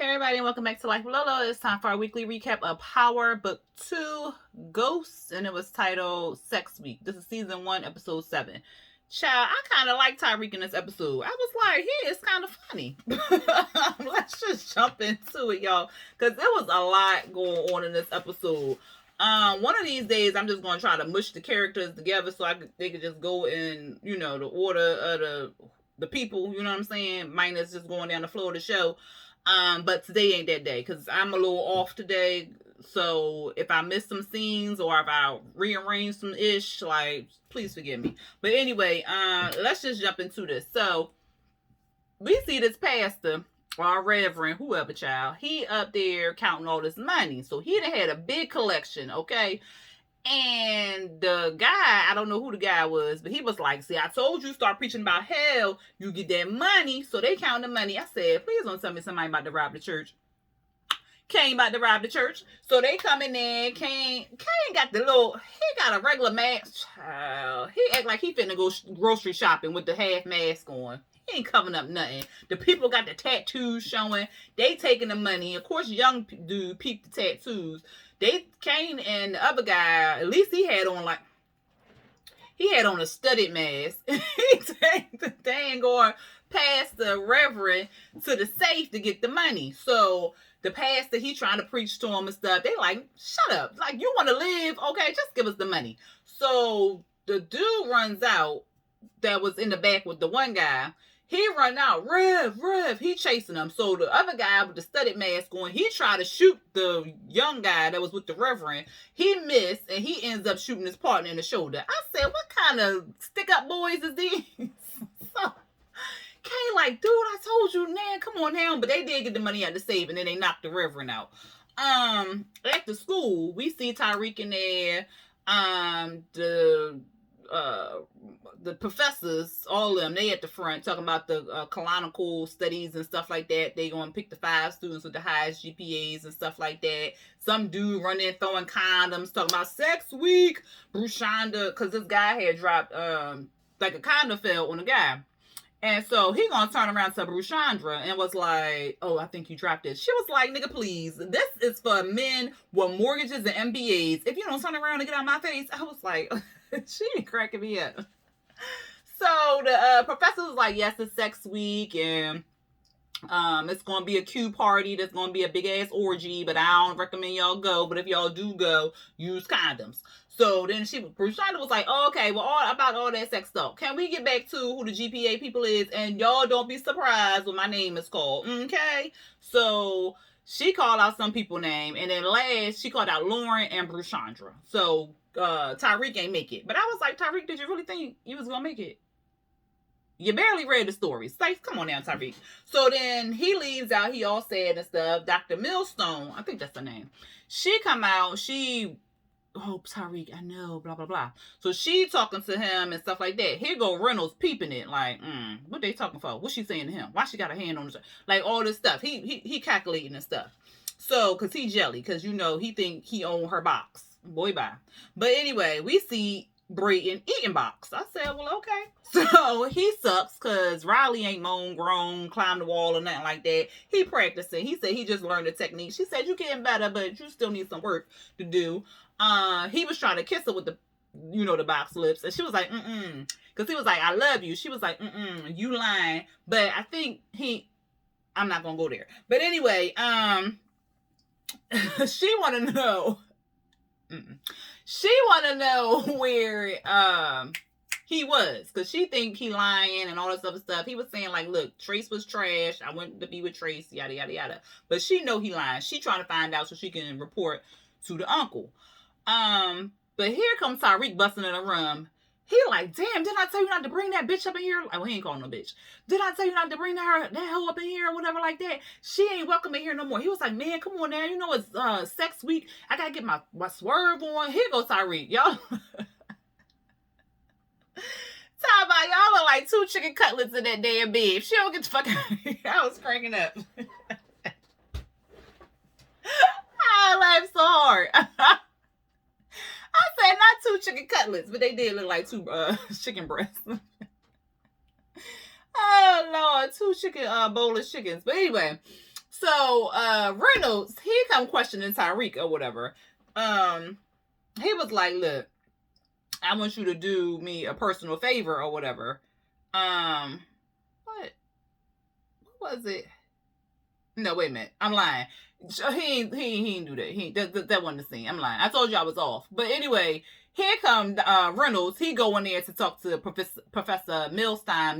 Hey everybody, and welcome back to Life with Lolo. It's time for our weekly recap of Power Book 2, Ghosts, and it was titled Sex Week. This is Season 1, Episode 7. Child, I kind of like Tariq in this episode. I was like, he is kind of funny. Let's just jump into it, y'all, because there was a lot going on in this episode. One of these days, I'm just going to try to mush the characters together so they could just go in, the order of the people, you know what I'm saying? Minus just going down the floor of the show. But today ain't that day because I'm a little off today. So if I miss some scenes or if I rearrange some ish, like, please forgive me. But anyway, let's just jump into this. So we see this pastor or reverend, whoever, child, he up there counting all this money. So he had a big collection, okay? And the guy, I don't know who the guy was, but he was like, see, I told you, start preaching about hell, you get that money. So they count the money. I said, please don't tell me somebody about to rob the church. Kane about to rob the church. So they come in there. Kane got he got a regular mask. Child. He act like he finna go grocery shopping with the half mask on. He ain't covering up nothing. The people got the tattoos showing. They taking the money. Of course, young dude peeped the tattoos. Kane and the other guy, at least he had on a studded mask. They ain't going past the reverend to the safe to get the money. So the pastor, he trying to preach to him and stuff. They like, shut up. Like, you want to live? Okay, just give us the money. So the dude runs out that was in the back with the one guy. He run out, Rev, he chasing him. So the other guy with the studded mask on, he tried to shoot the young guy that was with the reverend. He missed, and he ends up shooting his partner in the shoulder. I said, what kind of stick-up boys is these? So, Kay like, dude, I told you, man, come on now. But they did get the money out to save, and then they knocked the reverend out. At the school, we see Tariq in there. The professors, all of them, they at the front talking about the canonical studies and stuff like that. They gonna pick the 5 students with the highest GPAs and stuff like that. Some dude running throwing condoms, talking about sex week. Brushanda, because this guy had dropped like a condom fell on a guy. And so he gonna turn around to Bruchandra and was like, oh, I think you dropped it. She was like, nigga, please. This is for men with mortgages and MBAs. If you don't turn around and get out of my face. I was like, she be cracking me up. So the professor was like, yes, it's sex week, and it's gonna be a Q party. There's gonna be a big ass orgy, but I don't recommend y'all go. But if y'all do go, use condoms. So then Brushanda was like, oh, okay, well, about all that sex stuff. Can we get back to who the GPA people is? And y'all don't be surprised when my name is called, okay? So she called out some people's name, and then last she called out Lauren and Bruchandra. So Tariq ain't make it. But I was like, Tariq, did you really think you was gonna make it? You barely read the story. Say, come on now, Tariq. So then he leaves out. He all sad and stuff. Dr. Millstone, I think that's the name. She come out. Oh, Tariq, I know, blah, blah, blah. So she talking to him and stuff like that. Here go Reynolds peeping it. Like, what they talking for? What's she saying to him? Why she got a hand on his... Like, all this stuff. He calculating and stuff. So, because he jelly. Because, he think he own her box. Boy, bye. But anyway, we see Brayton eating box. I said, well, okay. So he sucks because Riley ain't moan, grown, climb the wall or nothing like that. He practicing. He said he just learned the technique. She said, you getting better, but you still need some work to do. He was trying to kiss her with the box lips. And she was like, because he was like, I love you. She was like, you lying. But I think I'm not going to go there. But anyway, she want to know. She want to know where he was, because she think he lying and all this other stuff. He was saying like, look, Trace was trash. I went to be with Trace, yada, yada, yada. But she know he lying. She trying to find out so she can report to the uncle. But here comes Tariq busting in the room. He like, damn, didn't I tell you not to bring that bitch up in here? Oh, he ain't calling no bitch. Did I tell you not to bring that hoe up in here or whatever like that? She ain't welcome in here no more. He was like, man, come on now. It's sex week. I gotta get my swerve on. Here goes Tariq. Y'all. Talk about y'all look like 2 chicken cutlets in that damn bed. If she don't get the fuck out of here. I was cracking up. I laughed so hard. I said not 2 chicken cutlets, but they did look like 2 chicken breasts. Oh Lord, 2 chicken boneless chickens. But anyway, So Reynolds, he come questioning Tariq or whatever. He was like, look, I want you to do me a personal favor or whatever. What was it? No, wait a minute. I'm lying. He didn't do that. That wasn't the scene. I'm lying. I told you I was off. But anyway, here come Reynolds. He go in there to talk to Professor Milstein,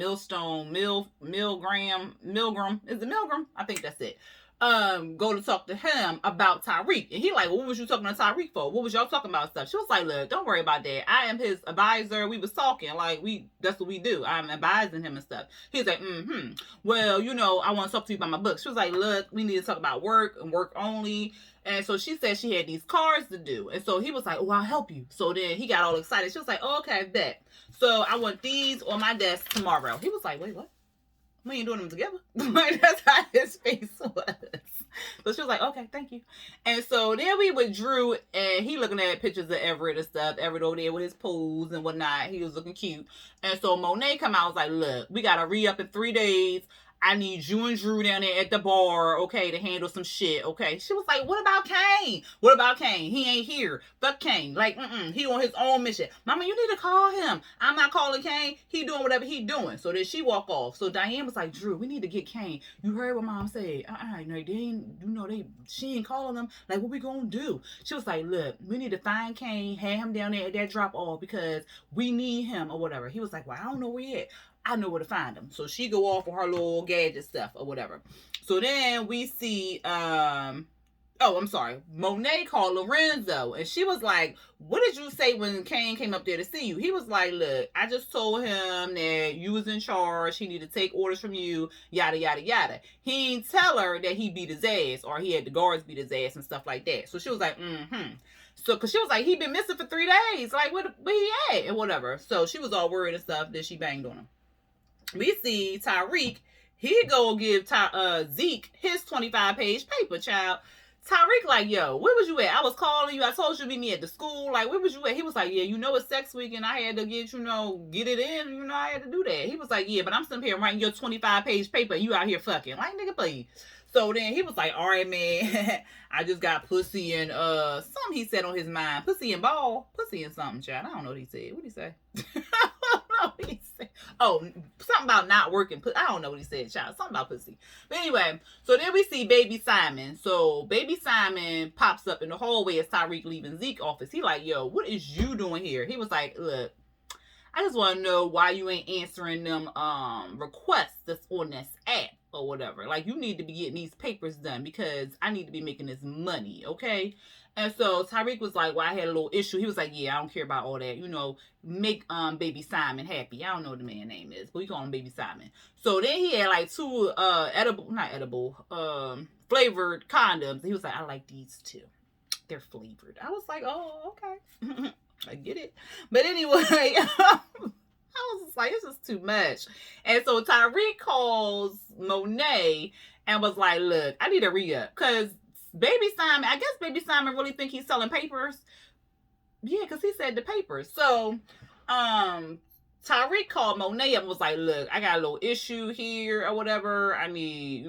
Milgram. Is it Milgram? I think that's it. Go to talk to him about Tariq. And he like, well, what was you talking to Tariq for? What was y'all talking about stuff? She was like, look, don't worry about that. I am his advisor. We was talking. Like, that's what we do. I'm advising him and stuff. He's like, well, I want to talk to you about my book. She was like, look, we need to talk about work and work only. And so she said she had these cards to do. And so he was like, oh, I'll help you. So then he got all excited. She was like, oh, okay, bet. So I want these on my desk tomorrow. He was like, wait, what? We ain't doing them together. Like, that's how his face was. So she was like, okay, thank you. And so then we with Drew, and he looking at pictures of Everett and stuff. Everett over there with his pose and whatnot. He was looking cute. And so Monet come out and was like, look, we got to re-up in 3 days. I need you and Drew down there at the bar, okay, to handle some shit, okay? She was like, what about Kane? What about Kane? He ain't here. Fuck Kane. Like, he on his own mission. Mama, you need to call him. I'm not calling Kane. He doing whatever he doing. So then she walk off. So Diane was like, Drew, we need to get Kane. You heard what Mom said. She ain't calling him. Like, what we gonna do? She was like, look, we need to find Kane, have him down there at that drop off because we need him or whatever. He was like, well, I don't know where he at. I know where to find him. So she go off with her little gadget stuff or whatever. So then we see, I'm sorry. Monet called Lorenzo. And she was like, what did you say when Kane came up there to see you? He was like, look, I just told him that you was in charge. He needed to take orders from you, yada, yada, yada. He didn't tell her that he beat his ass or he had the guards beat his ass and stuff like that. So she was like, So, because she was like, he been missing for 3 days. Like, where he at? And whatever. So she was all worried and stuff. Then she banged on him. We see Tariq, he go give Zeke his 25-page paper, child. Tariq like, yo, where was you at? I was calling you. I told you to meet me at the school. Like, where was you at? He was like, yeah, it's sex week and I had to get it in. I had to do that. He was like, yeah, but I'm sitting here writing your 25-page paper and you out here fucking. Like, nigga, please. So then he was like, all right, man, I just got pussy and something he said on his mind. Pussy and ball. Pussy and something, child. I don't know what he said. What did he say? I don't know what he said. Oh, something about not working. I don't know what he said, child. Something about pussy. But anyway, so then we see Baby Simon. So Baby Simon pops up in the hallway as Tariq leaving Zeke's office. He like, yo, what is you doing here? He was like, look, I just want to know why you ain't answering them requests that's on this app or whatever. Like, you need to be getting these papers done because I need to be making this money, okay? And so Tariq was like, well, I had a little issue. He was like, yeah, I don't care about all that. Make Baby Simon happy. I don't know what the man's name is, but we call him Baby Simon. So then he had like 2 flavored condoms. He was like, I like these too. They're flavored. I was like, oh, okay. I get it. But anyway, I was just like, this is too much. And so Tariq calls Monet and was like, look, I need a re-up. Because Baby Simon really think he's selling papers. Yeah, because he said the papers. So Tariq called Monet and was like, look, I got a little issue here or whatever. I need,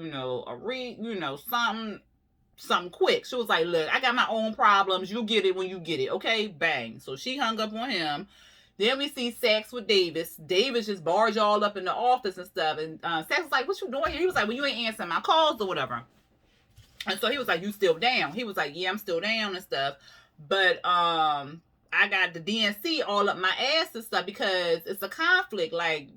something quick. She was like, look, I got my own problems. You'll get it when you get it. Okay, bang. So she hung up on him. Then we see Sax with Davis. Davis just barged all up in the office and stuff. And Sax was like, what you doing here? He was like, well, you ain't answering my calls or whatever. And so he was like, you still down? He was like, yeah, I'm still down and stuff. But I got the DNC all up my ass and stuff because it's a conflict. Like,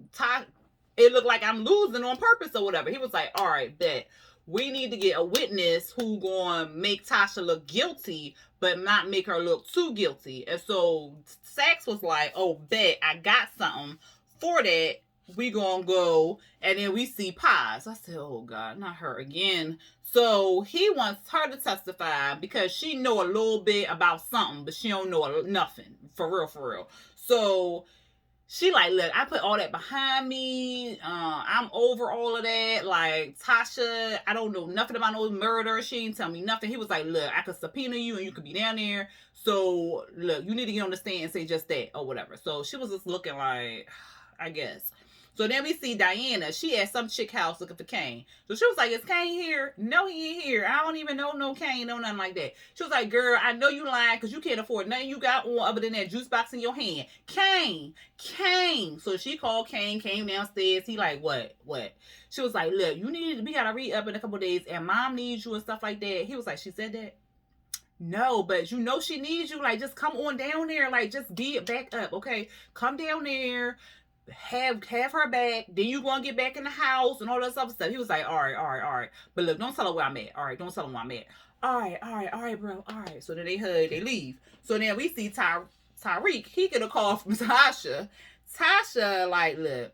it looked like I'm losing on purpose or whatever. He was like, all right, bet. We need to get a witness who gonna make Tasha look guilty, but not make her look too guilty. And so Sax was like, oh, bet, I got something for that. We gonna go. And then we see Paz. I said, oh, God, not her again. So he wants her to testify because she know a little bit about something, but she don't know nothing. For real. So she like, look, I put all that behind me. I'm over all of that. Like, Tasha, I don't know nothing about no murder. She didn't tell me nothing. He was like, look, I could subpoena you and you could be down there. So, look, you need to get on the stand and say just that or whatever. So she was just looking like, I guess. So then we see Diana. She at some chick house looking for Kane. So she was like, is Kane here? No, he ain't here. I don't even know no Kane, no nothing like that. She was like, girl, I know you lying because you can't afford nothing you got on other than that juice box in your hand. Kane. So she called Kane, came downstairs. He like, what? She was like, look, we gotta re-up in a couple days and mom needs you and stuff like that. He was like, she said that? No, but you know she needs you. Like, just come on down there. Like, just be back up, okay? Come down there. Have her back. Then you gonna get back in the house and all that other stuff. He was like, all right. But look, don't tell her where I'm at. All right, don't tell her where I'm at. All right, bro. All right. So then they hug, they leave. So then we see Tariq. He get a call from Tasha. Tasha, like, look,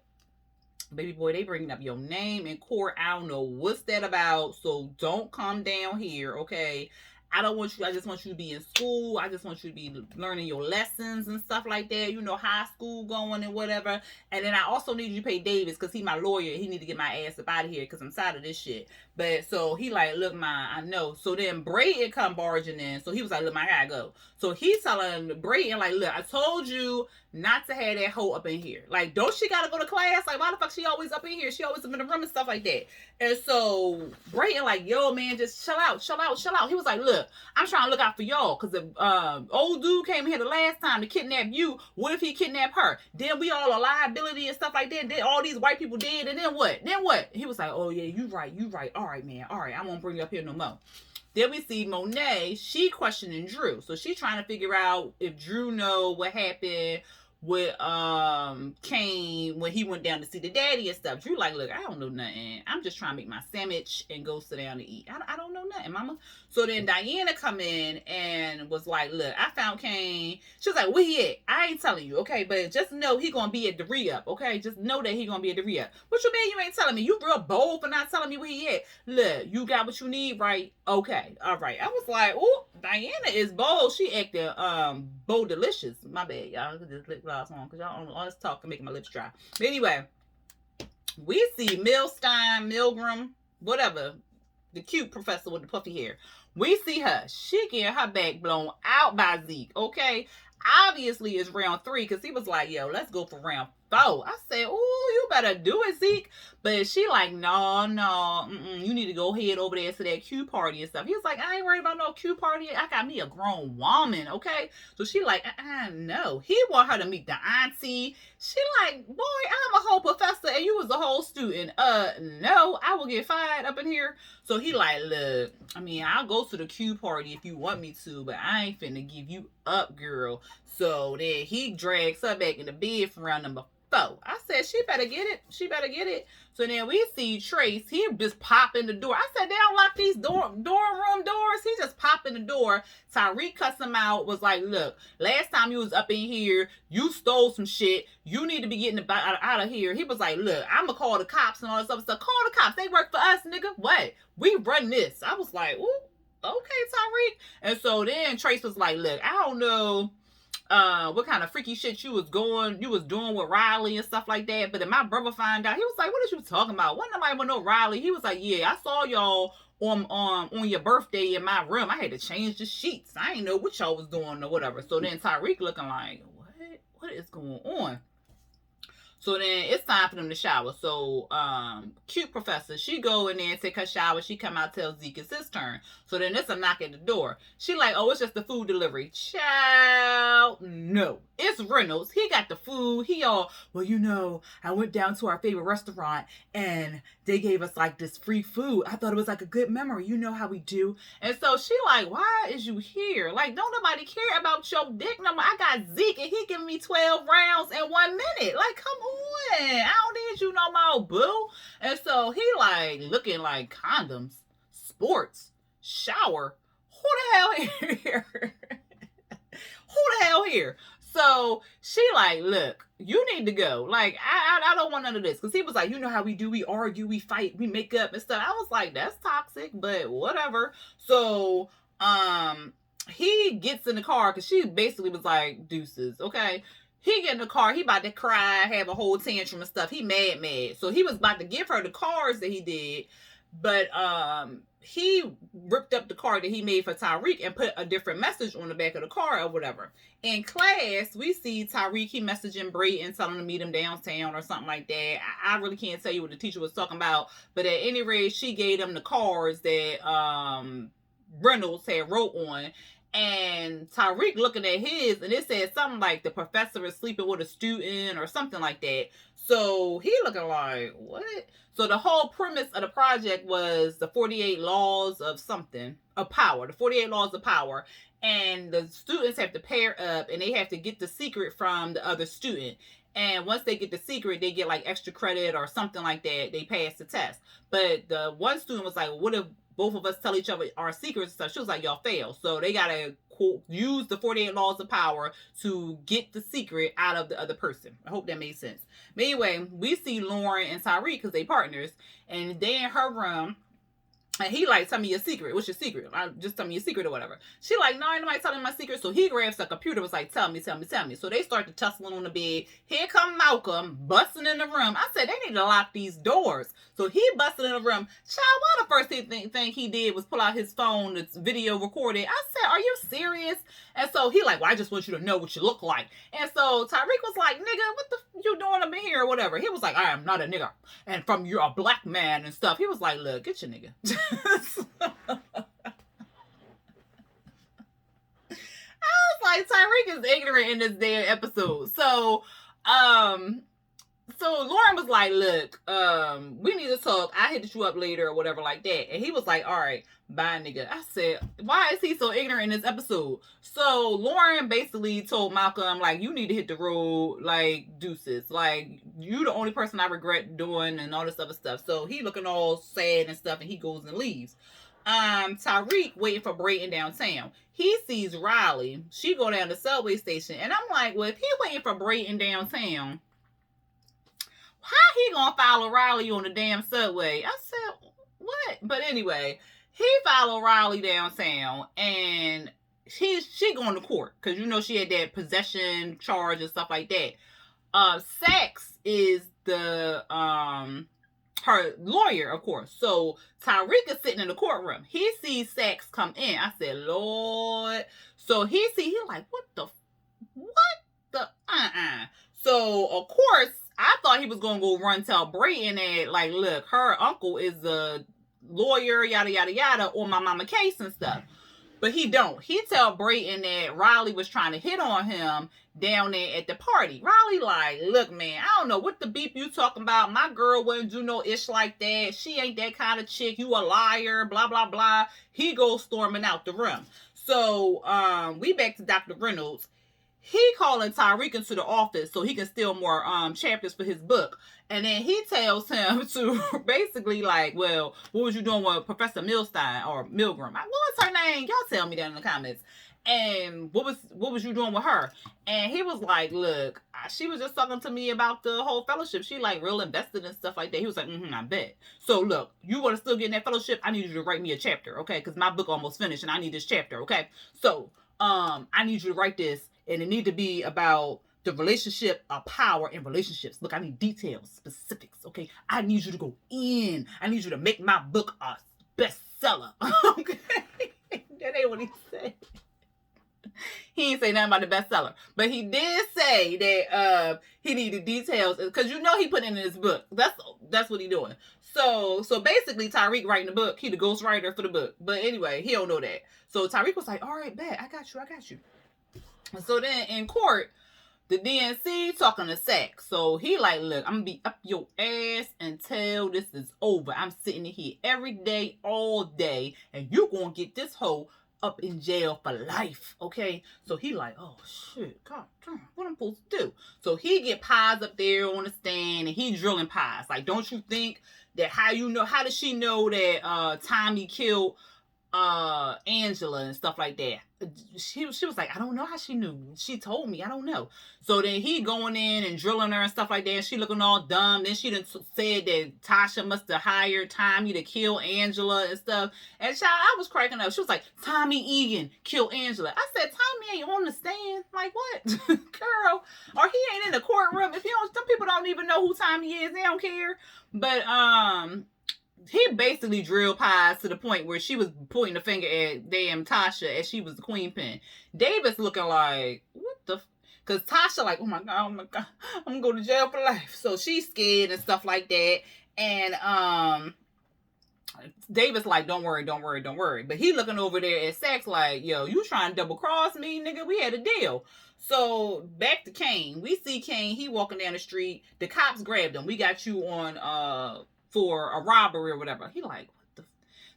baby boy, they bringing up your name in court. I don't know what's that about. So don't come down here, okay? I just want you to be in school. I just want you to be learning your lessons and stuff like that. You know, high school going and whatever. And then I also need you to pay Davis because he's my lawyer. He need to get my ass up out of here because I'm tired of this shit. But so he like, look, ma, I know. So then Brayden come barging in. So he was like, look, ma, I gotta go. So he's telling Brayden, like, look, I told you not to have that hoe up in here. Like, don't she gotta go to class? Like, why the fuck she always up in here? She always up in the room and stuff like that. And so Brayden like, yo, man, just chill out. He was like, look, I'm trying to look out for y'all because the old dude came here the last time to kidnap you. What if he kidnapped her? Then we all a liability and stuff like that. Then all these white people dead. And then what? He was like, oh yeah, you right. All right, man. All right, I won't bring you up here no more. Then we see Monet. She questioning Drew. So she trying to figure out if Drew know what happened with Kane when he went down to see the daddy and stuff. Drew like, look, I don't know nothing. I'm just trying to make my sandwich and go sit down and eat. I don't know nothing, mama. So then Diana come in and was like, look, I found Kane. She was like, where he at? I ain't telling you, okay? But just know he gonna be at the re-up, okay? Just know that he gonna be at the re-up. What you mean you ain't telling me? You real bold for not telling me where he at. Look, you got what you need, right? Okay, all right. I was like, ooh, Diana is bold. She acting bold delicious. My bad, y'all. Just lip gloss on because y'all all this talk can make my lips dry. But anyway, we see Milgram, whatever, the cute professor with the puffy hair. We see her. She getting her back blown out by Zeke, okay? Obviously, it's round 3 because he was like, yo, let's go for round 4. I said, oh, you better do it, Zeke. But she like, no, you need to go head over there to that Q party and stuff. He was like, I ain't worried about no Q party. I got me a grown woman, okay? So she like, no. He want her to meet the auntie. She like, boy, I'm a whole professor and you was a whole student. No, I will get fired up in here. So he like, look, I mean, I'll go to the Q party if you want me to, but I ain't finna give you up, girl. So then he drags her back in the bed for round number 4. I said, she better get it. So then we see Trace. He just pop in the door. I said, they don't lock these dorm room doors. He just pop in the door. Tariq cuss him out. Was like, look, last time you was up in here, you stole some shit. You need to be getting out of here. He was like, look, I'm going to call the cops and all this other stuff. Call the cops. They work for us, nigga. What? We run this. I was like, ooh, okay, Tariq. And so then Trace was like, look, I don't know what kind of freaky shit you was doing with Riley and stuff like that. But then my brother found out, he was like, what are you talking about? Wasn't nobody with no Riley. He was like, yeah, I saw y'all on your birthday in my room. I had to change the sheets. I ain't know what y'all was doing or whatever. So then Tariq looking like, what is going on? So then it's time for them to shower. So cute professor, she go in there and take her shower. She come out, tell Zeke it's his turn. So then it's a knock at the door. She like, oh, it's just the food delivery. Child, no. It's Reynolds. He got the food. He all, well, you know, I went down to our favorite restaurant and they gave us like this free food. I thought it was like a good memory. You know how we do. And so she like, why is you here? Like, don't nobody care about your dick number. I got Zeke and he giving me 12 rounds in 1 minute. Like, come on. I don't need you no more, boo. And so he like looking like condoms, sports, shower. Who the hell here? Who the hell here? So she like, look, you need to go. Like, I don't want none of this. Because he was like, you know how we do. We argue, we fight, we make up and stuff. I was like, that's toxic, but whatever. So he gets in the car because she basically was like, deuces, okay? He get in the car, he about to cry, have a whole tantrum and stuff. He mad. So he was about to give her the cards that he did. But he ripped up the card that he made for Tariq and put a different message on the back of the card or whatever. In class, we see Tariq, he messaging Brayton, telling him to meet him downtown or something like that. I really can't tell you what the teacher was talking about, but at any rate, she gave him the cards that Reynolds had wrote on. And Tariq looking at his, and it said something like the professor is sleeping with a student or something like that. So he looking like, what? So the whole premise of the project was the 48 laws of something, of power, the 48 laws of power. And the students have to pair up and they have to get the secret from the other student. And once they get the secret, they get like extra credit or something like that. They pass the test. But the one student was like, what if both of us tell each other our secrets and stuff? She was like, y'all fail. So they got to use the 48 laws of power to get the secret out of the other person. I hope that made sense. But anyway, we see Lauren and Tariq because they partners, and they in her room. And he like, tell me your secret. What's your secret? Just tell me your secret or whatever. She like, no, ain't nobody telling my secret. So he grabs the computer, was like, tell me. So they start to tussling on the bed. Here come Malcolm busting in the room. I said, they need to lock these doors. So he busted in the room. Child, why the first thing he did was pull out his phone that's video recorded. I said, are you serious? And so he like, well, I just want you to know what you look like. And so Tariq was like, nigga, what the you doing up in here or whatever? He was like, I am not a nigga. And from you're a black man and stuff. He was like, look, get your nigga. I was like, Tariq is ignorant in this damn episode. So Lauren was like, look, we need to talk. I hit you up later or whatever like that. And he was like, all right, bye, nigga. I said, why is he so ignorant in this episode? So Lauren basically told Malcolm, like, you need to hit the road, like, deuces. Like, you the only person I regret doing and all this other stuff. So he looking all sad and stuff, and he goes and leaves. Tariq waiting for Brayton downtown. He sees Riley. She go down the subway station. And I'm like, well, if he waiting for Brayton downtown, how he gonna follow Riley on the damn subway? I said, what? But anyway, he followed Riley downtown, and she going to court because you know she had that possession charge and stuff like that. Sax is the her lawyer, of course. So Tariq is sitting in the courtroom. He sees Sax come in. I said, Lord. So he like, what the So of course, I thought he was gonna go run tell Brayton that, like, look, her uncle is a lawyer, yada yada yada, on my mama case and stuff. But he don't. He tell Brayton that Riley was trying to hit on him down there at the party. Riley like, look, man, I don't know what the beep you talking about. My girl wouldn't do no ish like that. She ain't that kind of chick. You a liar, blah, blah, blah. He goes storming out the room. So we back to Dr. Reynolds. He calling Tariq into the office so he can steal more chapters for his book. And then he tells him to basically like, well, what was you doing with Professor Milstein or Milgram? What was her name? Y'all tell me that in the comments. And what was you doing with her? And he was like, look, she was just talking to me about the whole fellowship. She like real invested and stuff like that. He was like, I bet. So look, you want to still get in that fellowship? I need you to write me a chapter, okay? Because my book almost finished and I need this chapter, okay? So I need you to write this. And it need to be about the relationship of power and relationships. Look, I need details, specifics, okay? I need you to go in. I need you to make my book a bestseller, okay? That ain't what he said. He ain't say nothing about the bestseller. But he did say that he needed details because you know he put it in his book. That's what he doing. So basically Tariq writing the book. He the ghostwriter for the book. But anyway, he don't know that. So Tariq was like, all right, bet. I got you. So then in court, the DNC talking to Sax. So he like, look, I'm going to be up your ass until this is over. I'm sitting in here every day, all day, and you going to get this hoe up in jail for life, okay? So he like, oh, shit, God damn, what I'm supposed to do? So he get Pies up there on the stand, and he drilling Pies. Like, don't you think that how does she know that Tommy killed Angela and stuff like that? She was like, I don't know how she knew. She told me, I don't know. So then he going in and drilling her and stuff like that. And she looking all dumb. Then she done said that Tasha must have hired Tommy to kill Angela and stuff. And child, I was cracking up. She was like, Tommy Egan killed Angela. I said, Tommy ain't on the stand. Like, what? Girl. Or he ain't in the courtroom. If you don't, some people don't even know who Tommy is. They don't care. But he basically drilled pies to the point where she was pointing the finger at damn Tasha as she was the queen pin. Davis looking like, what the? Because Tasha like, oh my god, I'm going to jail for life. So she's scared and stuff like that. And Davis like, don't worry. But he looking over there at Sax like, yo, you trying to double cross me, nigga? We had a deal. So back to Kane. We see Kane. He walking down the street. The cops grabbed him. We got you on for a robbery or whatever. He like, what the?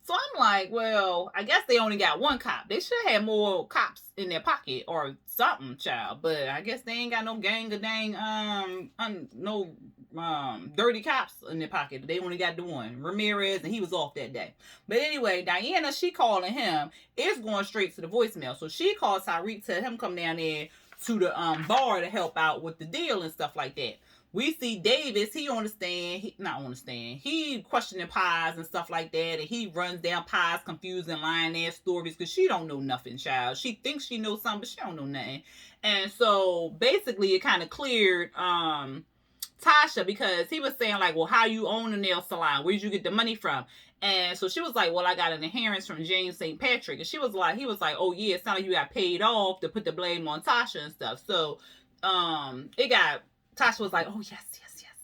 So I'm like, well, I guess they only got one cop. They should have more cops in their pocket or something, child. But I guess they ain't got no gang of dang no dirty cops in their pocket. They only got the one, Ramirez, and he was off that day. But anyway, Diana, she calling him. It's going straight to the voicemail. So she calls Tariq, tell him come down there to the bar to help out with the deal and stuff like that. We see Davis, he he questioning Pies and stuff like that, and he runs down Pies confusing lying ass stories because she don't know nothing, child. She thinks she knows something, but she don't know nothing. And so basically it kind of cleared Tasha, because he was saying like, well, how you own a nail salon? Where did you get the money from? And so she was like, well, I got an inheritance from James St. Patrick. And he was like, oh yeah, it sounded like you got paid off to put the blame on Tasha and stuff. So Tasha was like, oh yes,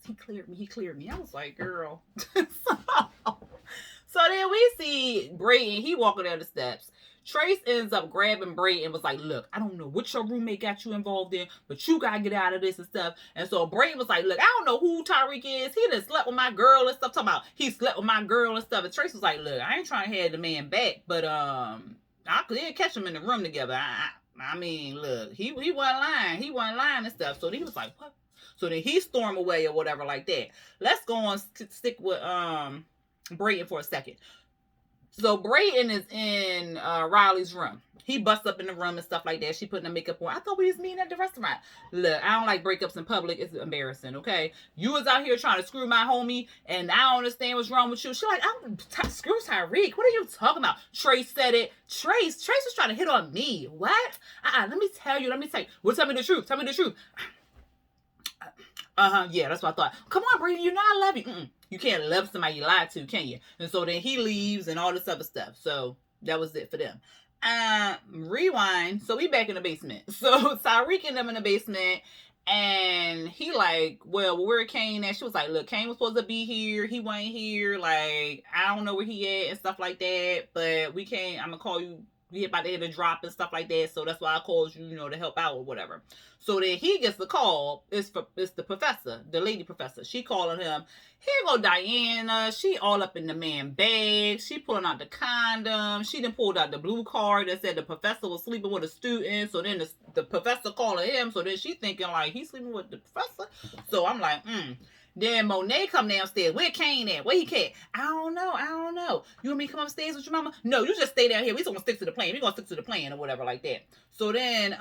he cleared me. I was like, girl. So then we see Brayton, he walking down the steps. Trace ends up grabbing Brayton and was like, look, I don't know what your roommate got you involved in, but you gotta get out of this and stuff. And so Brayton was like, look, I don't know who Tariq is. He done slept with my girl and stuff. Talking about he slept with my girl and stuff. And Trace was like, look, I ain't trying to have the man back, but I could catch him in the room together. I mean, look, he wasn't lying. He wasn't lying and stuff. So he was like, what? So then he stormed away or whatever like that. Let's go on stick with Brayton for a second. So Brayton is in Riley's room. He busts up in the room and stuff like that. She putting the makeup on. I thought we was meeting at the restaurant. Look, I don't like breakups in public. It's embarrassing, okay? You was out here trying to screw my homie, and I don't understand what's wrong with you. She like, screw Tariq. What are you talking about? Trace said it. Trace was trying to hit on me. What? Let me tell you. Well, tell me the truth. Yeah, that's what I thought. Come on, Brayden, you know I love you. You can't love somebody you lied to, can you? And so then he leaves and all this other stuff. So that was it for them. Rewind. So we back in the basement. So Tariq and them in the basement, and he like, well, where Kane at? She was like, look, Kane was supposed to be here. He wasn't here. Like, I don't know where he at and stuff like that. But we can't. I'm gonna call you. We about to hit a drop and stuff like that, so that's why I called you, to help out or whatever. So then he gets the call. It's the professor, the lady professor. She calling him. Here go Diana. She all up in the man bag. She pulling out the condom. She then pulled out the blue card that said the professor was sleeping with a student. So then the professor calling him. So then she thinking like he's sleeping with the professor. So I'm like, Then Monet come downstairs. Where Kane at? Where he at? I don't know. You want me to come upstairs with your mama? No, you just stay down here. We just gonna stick to the plan. We gonna stick to the plan or whatever like that. So then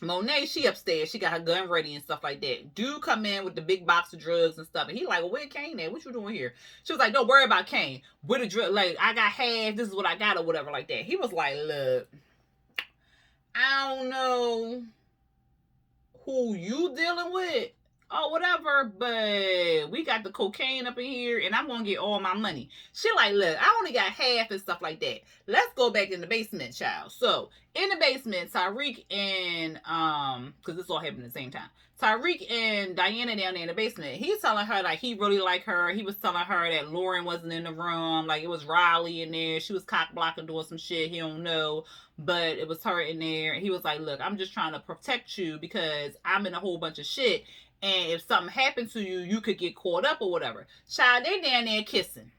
Monet, she upstairs. She got her gun ready and stuff like that. Dude come in with the big box of drugs and stuff. And he like, well, where Kane at? What you doing here? She was like, don't worry about Kane. Where the drug? Like, I got half. This is what I got or whatever like that. He was like, look, I don't know who you dealing with or whatever, but we got the cocaine up in here and I'm gonna get all my money. She like, look, I only got half and stuff like that. Let's go back in the basement, child. So in the basement, Tariq and because this all happened at the same time. Tariq and Diana down there in the basement. He's telling her like he really liked her. He was telling her that Lauren wasn't in the room, like it was Riley in there. She was cock blocking, doing some shit he don't know, but it was her in there. He was like, look, I'm just trying to protect you because I'm in a whole bunch of shit. And if something happened to you, you could get caught up or whatever. Child, they down there kissing.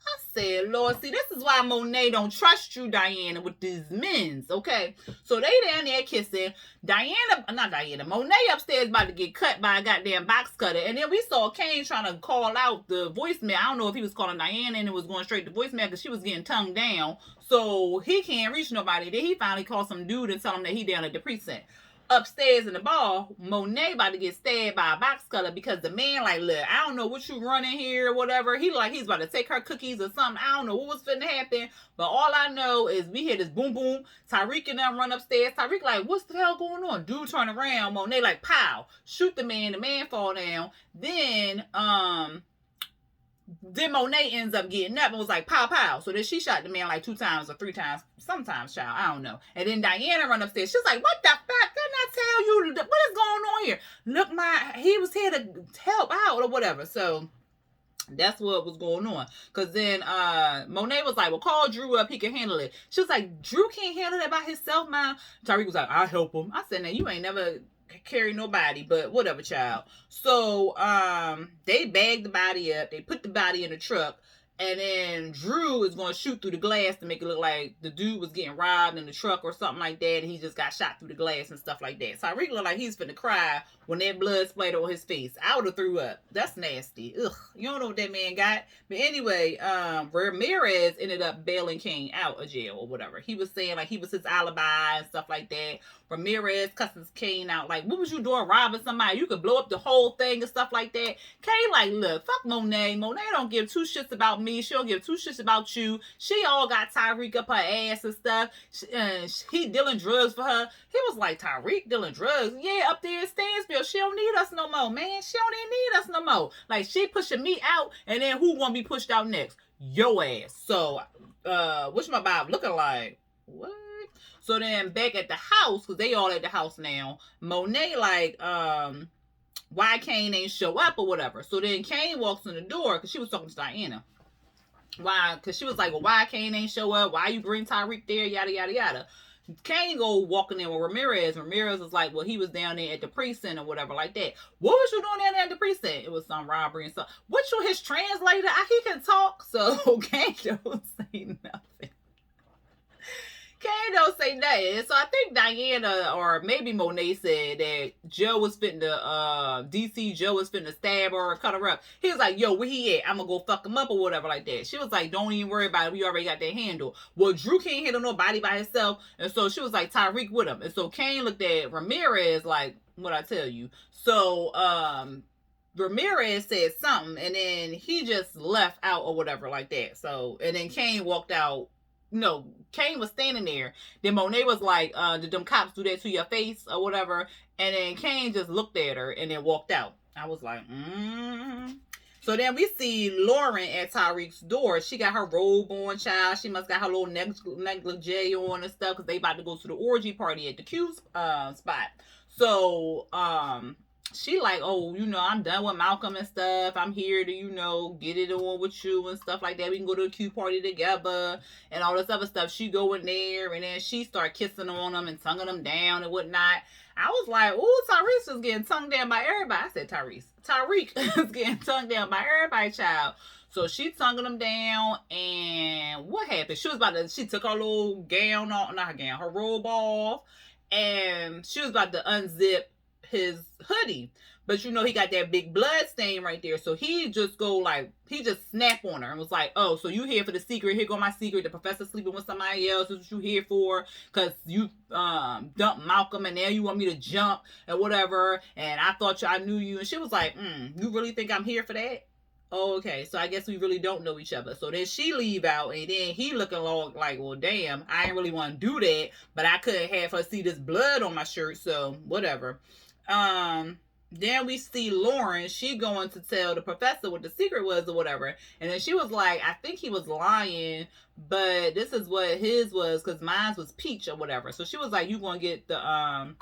I said, Lord, see, this is why Monet don't trust you, Diana, with these men's, okay? So they down there kissing. Monet upstairs about to get cut by a goddamn box cutter. And then we saw Kane trying to call out the voicemail. I don't know if he was calling Diana and it was going straight to voicemail because she was getting tongued down. So he can't reach nobody. Then he finally called some dude and told him that he down at the precinct. Upstairs in the bar, Monet about to get stabbed by a box cutter because the man like, look, I don't know what you running here or whatever. He like, he's about to take her cookies or something. I don't know what was finna happen. But all I know is we hear this boom boom. Tariq and them run upstairs. Tariq like, what's the hell going on? Dude turn around. Monet like, pow. Shoot the man. The man fall down. Then, Then Monet ends up getting up and was like, pow, pow. So then she shot the man like 2 times or 3 times. Sometimes, child. I don't know. And then Diana run upstairs. She's like, what the fuck? Didn't I tell you? What is going on here? Look, he was here to help out or whatever. So that's what was going on. Because then Monet was like, well, call Drew up. He can handle it. She was like, Drew can't handle it by himself, man. Tariq was like, I'll help him. I said, now, you ain't never carry nobody, but whatever, child. So they bagged the body up. They put the body in the truck. And then Drew is going to shoot through the glass to make it look like the dude was getting robbed in the truck or something like that. And he just got shot through the glass and stuff like that. So Tariq looked like he's finna cry when that blood splattered on his face. I would have threw up. That's nasty. Ugh. You don't know what that man got. But anyway, Ramirez ended up bailing King out of jail or whatever. He was saying like he was his alibi and stuff like that. Ramirez cussing Kane out like, what was you doing robbing somebody? You could blow up the whole thing and stuff like that. Kane like, look, fuck Monet. Monet don't give 2 shits about me. She don't give 2 shits about you. She all got Tariq up her ass and stuff. He dealing drugs for her. He was like, Tariq dealing drugs? Yeah, up there in Stansville. She don't need us no more, man. She don't even need us no more. Like, she pushing me out, and then who gonna be pushed out next? Your ass. So, what's my Bob looking like? What? So then back at the house, because they all at the house now, Monet like, why Kane ain't show up or whatever. So then Kane walks in the door, because she was talking to Diana. Why? Because she was like, well, why Kane ain't show up? Why you bring Tariq there? Yada, yada, yada. Kane go walking in with Ramirez. Ramirez was like, well, he was down there at the precinct or whatever like that. What was you doing down there at the precinct? It was some robbery and stuff. What you his translator? He can talk. So Kane don't say nothing. Kane don't say nothing. So I think Diana or maybe Monet said that Joe was fitting to DC Joe was fitting to stab her or cut her up. He was like, yo, where he at? I'm gonna go fuck him up or whatever like that. She was like, don't even worry about it. We already got that handle. Well, Drew can't handle nobody by himself. And so she was like, Tariq with him. And so Kane looked at Ramirez like, what I tell you. So Ramirez said something and then he just left out or whatever like that. So and then Kane walked out. No, Kane was standing there. Then Monet was like, did them cops do that to your face or whatever? And then Kane just looked at her and then walked out. I was like, So then we see Lauren at Tariq's door. She got her robe on, child. She must got her little negligee on and stuff because they about to go to the orgy party at the Q spot. So, she like, oh, I'm done with Malcolm and stuff. I'm here to, get it on with you and stuff like that. We can go to a Q party together and all this other stuff. She go in there and then she start kissing on them and tonguing them down and whatnot. I was like, oh, Tariq is getting tongued down by everybody. I said, Tariq is getting tongued down by everybody, child. So she tonguing them down, and what happened? She took her little gown off, not her gown, her robe off, and she was about to unzip his hoodie, but he got that big blood stain right there, so he just snapped on her and was like, oh, so you here for the secret? Here go my secret. The professor sleeping with somebody else. Is what you here for? Because you dumped Malcolm and now you want me to jump and whatever, and I thought I knew you. And she was like, you really think I'm here for that? Oh, okay, so I guess we really don't know each other. So then she leave out, and then he looking like, well, damn, I ain't really want to do that, but I couldn't have her see this blood on my shirt, so whatever. Then we see Lauren. She going to tell the professor what the secret was or whatever. And then she was like, I think he was lying, but this is what his was, because mine was peach or whatever. So she was like, you going to get the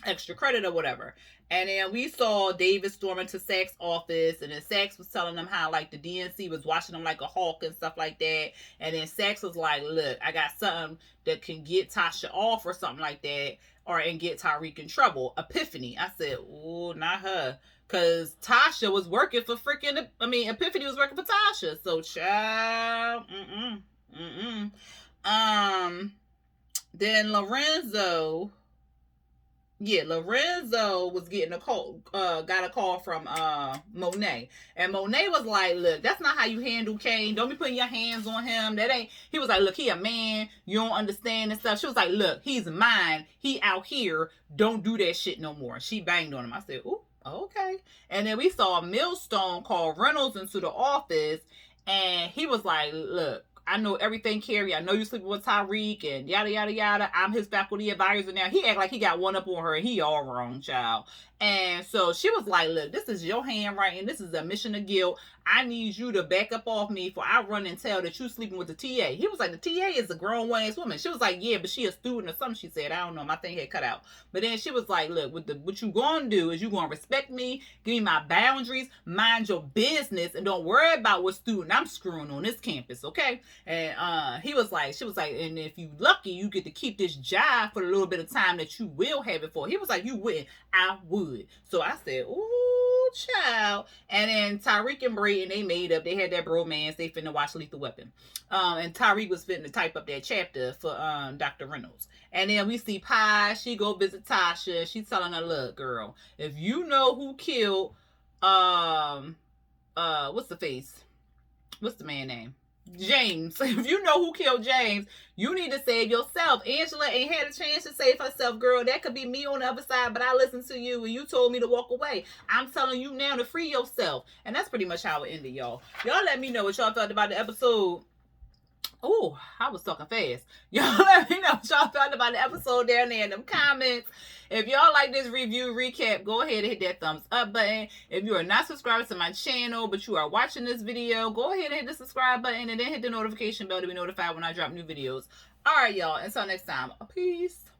extra credit or whatever. And then we saw David storming to Sax's office, and then Sax was telling them how like the DNC was watching them like a hawk and stuff like that. And then Sax was like, look, I got something that can get Tasha off or something like that, and get Tariq in trouble. Epiphany. I said, oh, not her. Because Tasha was working for Epiphany was working for Tasha. So, child, Then Lorenzo was getting a call, got a call from Monet. And Monet was like, look, that's not how you handle Kane. Don't be putting your hands on him. He was like, look, he a man. You don't understand and stuff. She was like, look, he's mine. He out here. Don't do that shit no more. She banged on him. I said, ooh, okay. And then we saw Millstone call Reynolds into the office, and he was like, look, I know everything, Carrie. I know you sleeping with Tariq and yada, yada, yada. I'm his faculty advisor now. He act like he got one up on her, and he all wrong, child. And so she was like, look, this is your handwriting. This is admission of guilt. I need you to back up off me for I run and tell that you sleeping with the TA. He was like, the TA is a grown ass woman. She was like, yeah, but she a student or something. She said, I don't know, my thing had cut out. But then she was like, look, what you gonna do is you gonna respect me, give me my boundaries, mind your business, and don't worry about what student I'm screwing on this campus, okay? And she was like, and if you lucky, you get to keep this job for a little bit of time that you will have it for. He was like, you wouldn't. I would. So I said, ooh, child. And then Tariq and Brayden, they made up. They had that bromance. They finna watch Lethal Weapon. And Tariq was finna type up that chapter for Dr. Reynolds. And then we see Pie. She go visit Tasha. She's telling her, look, girl, if you know who killed what's the face? What's the man name? James. If you know who killed James, you need to save yourself. Angela ain't had a chance to save herself, girl. That could be me on the other side, but I listened to you and you told me to walk away. I'm telling you now to free yourself. And that's pretty much how it ended, y'all. Y'all let me know what y'all felt about the episode. Oh, I was talking fast. Y'all let me know what y'all felt about the episode down there in them comments. If y'all like this review recap, go ahead and hit that thumbs up button. If you are not subscribed to my channel, but you are watching this video, go ahead and hit the subscribe button and then hit the notification bell to be notified when I drop new videos. All right, y'all. Until next time. Peace.